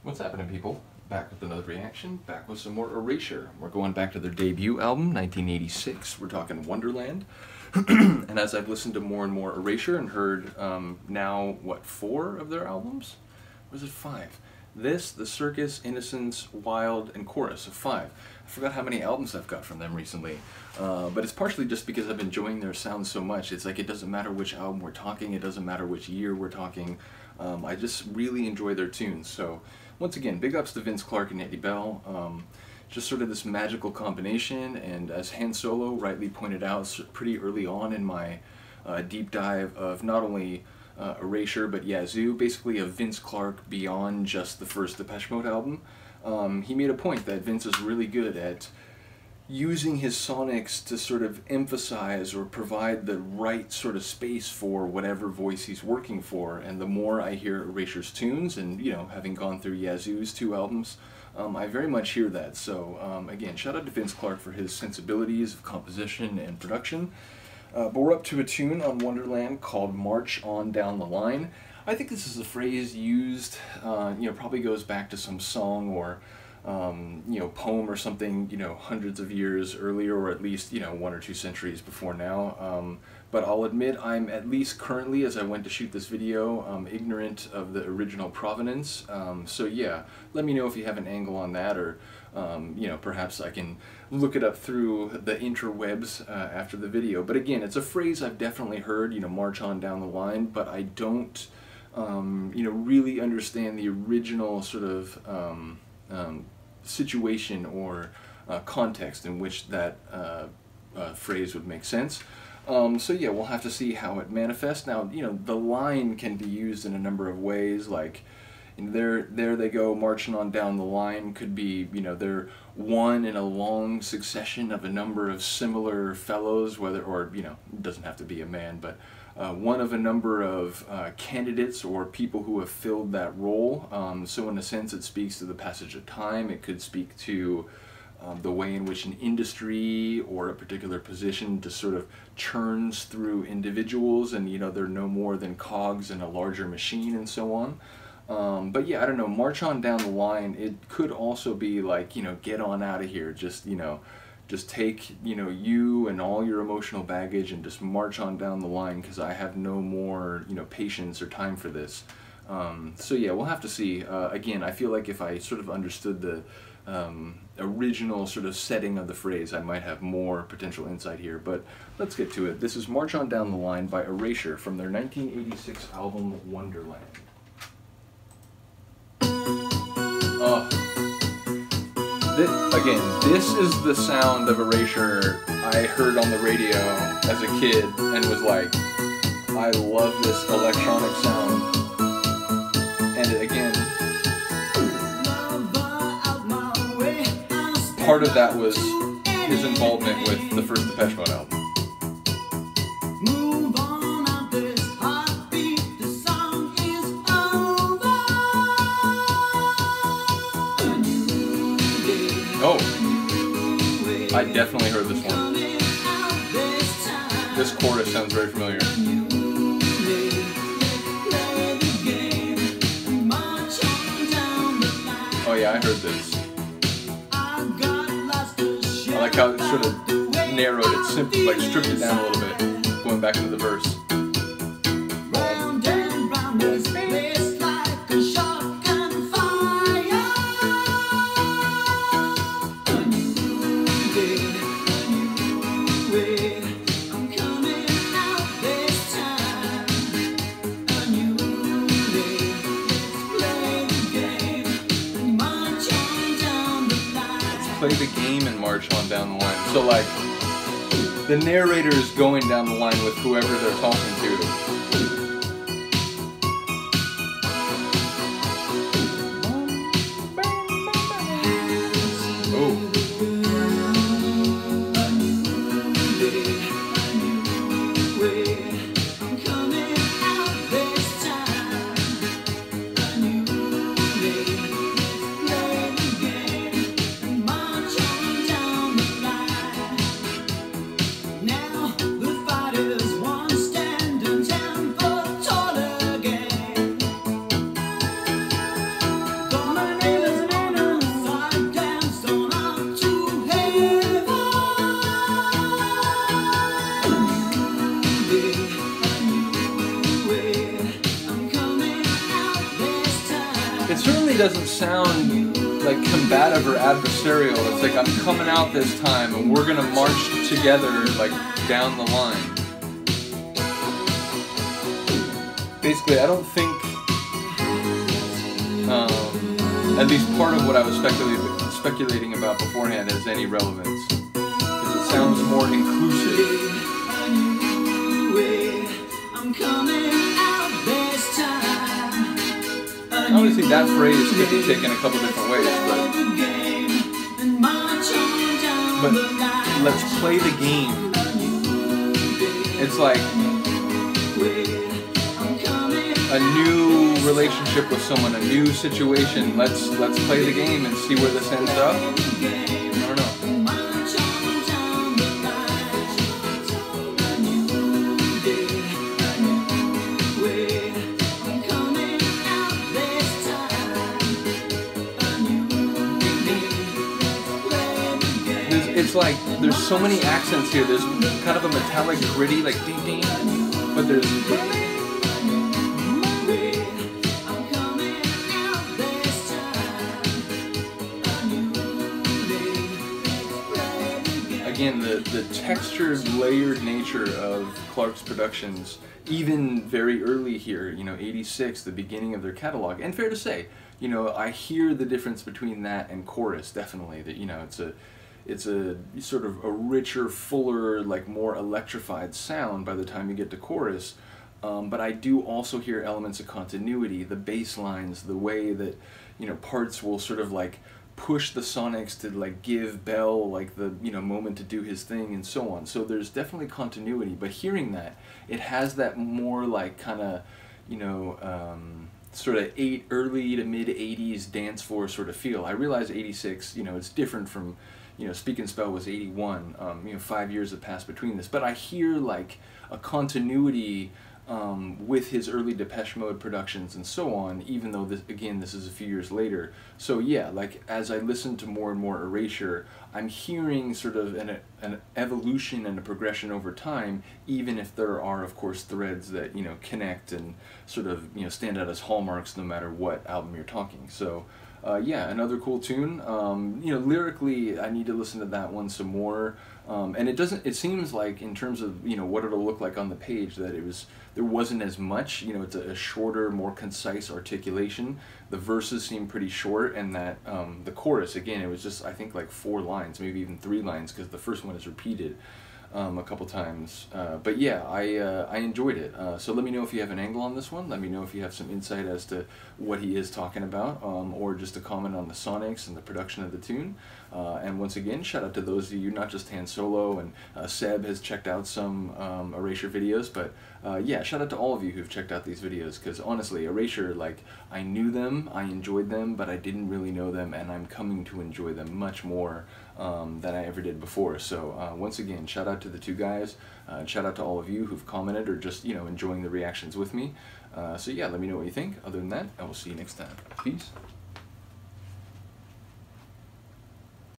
What's happening, people? Back with another reaction, back with some more Erasure. We're going back to their debut album, 1986. We're talking Wonderland. And as I've listened to more and more Erasure and heard now, what, 4 of their albums? Or is it 5? This, The Circus, Innocence, Wild, and Chorus, so 5. I forgot how many albums I've got from them recently. But it's partially just because I've been enjoying their sound so much. It's like it doesn't matter which album we're talking, it doesn't matter which year we're talking. I just really enjoy their tunes. So once again, big ups to Vince Clarke and Eddie Bell. Just sort of this magical combination, and as Han Solo rightly pointed out pretty early on in my deep dive of not only Erasure but Yazoo, basically of Vince Clarke beyond just the first Depeche Mode album, he made a point that Vince is really good at using his sonics to sort of emphasize or provide the right sort of space for whatever voice he's working for. And the more I hear Erasure's tunes, and you know, having gone through Yazoo's 2 albums, I very much hear that. So again, shout out to Vince Clarke for his sensibilities of composition and production. But we're up to a tune on Wonderland called March On Down the Line. I think this is a phrase used, you know, probably goes back to some song or you know, poem or something, you know, hundreds of years earlier, or at least, you know, 1 or 2 centuries before now. But I'll admit I'm, at least currently as I went to shoot this video, ignorant of the original provenance. So yeah, let me know if you have an angle on that, or you know, perhaps I can look it up through the interwebs after the video. But again, it's a phrase I've definitely heard, you know, march on down the line, but I don't, you know, really understand the original sort of situation or context in which that phrase would make sense. So yeah, we'll have to see how it manifests. Now, you know, the line can be used in a number of ways, like, there they go marching on down the line could be, you know, they're one in a long succession of a number of similar fellows, whether, or, you know, it doesn't have to be a man, but one of a number of candidates or people who have filled that role. So in a sense it speaks to the passage of time. It could speak to the way in which an industry or a particular position just sort of churns through individuals, and you know, they're no more than cogs in a larger machine and so on. But yeah, I don't know, march on down the line, it could also be like, you know, get on out of here, just, you know, just take, you know, you and all your emotional baggage and just march on down the line, because I have no more, you know, patience or time for this. So yeah, we'll have to see. Again, I feel like if I sort of understood the original sort of setting of the phrase, I might have more potential insight here, but let's get to it. This is March On Down the Line by Erasure from their 1986 album Wonderland. This is the sound of Erasure I heard on the radio as a kid and was like, I love this electronic sound. And again, part of that was his involvement with the first Depeche Mode album. Oh, I definitely heard this one. This chorus sounds very familiar. Oh yeah, I heard this. I like how it sort of narrowed it, simply like stripped it down a little bit, going back into the verse. Play the game and march on down the line. So like, the narrator is going down the line with whoever they're talking to. It certainly doesn't sound like combative or adversarial. It's like I'm coming out this time and we're gonna march together like down the line. Basically, I don't think at least part of what I was speculating about beforehand has any relevance, because it sounds more inclusive. Obviously that phrase could be taken a couple different ways, but let's play the game. It's like a new relationship with someone, a new situation. Let's play the game and see where this ends up. I don't know. It's like there's so many accents here. There's kind of a metallic, gritty, like ding ding, but there's again, the textured, layered nature of Clark's productions, even very early here, you know, 86, the beginning of their catalog. And fair to say, you know, I hear the difference between that and chorus, definitely, that, you know, it's a sort of a richer, fuller, like more electrified sound by the time you get to chorus. But I do also hear elements of continuity, the bass lines, the way that, you know, parts will sort of like push the sonics to like give Bell like the, you know, moment to do his thing and so on. So there's definitely continuity, but hearing that, it has that more like kind of, you know, sort of early to mid 80s dance floor sort of feel. I realize 86, you know, it's different from, you know, Speak and Spell was 81, you know, 5 years have passed between this, but I hear like a continuity with his early Depeche Mode productions and so on, even though this, again, this is a few years later. So yeah, like as I listen to more and more Erasure, I'm hearing sort of an evolution and a progression over time, even if there are, of course, threads that, you know, connect and sort of, you know, stand out as hallmarks no matter what album you're talking. So yeah, another cool tune. You know, lyrically, I need to listen to that one some more. And it seems like in terms of, you know, what it'll look like on the page, that there wasn't as much, you know, it's a shorter, more concise articulation. The verses seem pretty short, and that the chorus, again, it was just, I think, like 4 lines, maybe even 3 lines, because the first one is repeated a couple times. But yeah, I enjoyed it. So let me know if you have an angle on this one. Let me know if you have some insight as to what he is talking about, or just a comment on the sonics and the production of the tune. And once again, shout out to those of you, not just Han Solo, and Seb has checked out some Erasure videos, but yeah, shout out to all of you who've checked out these videos, because honestly, Erasure, like, I knew them, I enjoyed them, but I didn't really know them, and I'm coming to enjoy them much more than I ever did before. So once again, shout out to the 2 guys, shout out to all of you who've commented or just, you know, enjoying the reactions with me. So yeah, let me know what you think. Other than that, I will see you next time. Peace.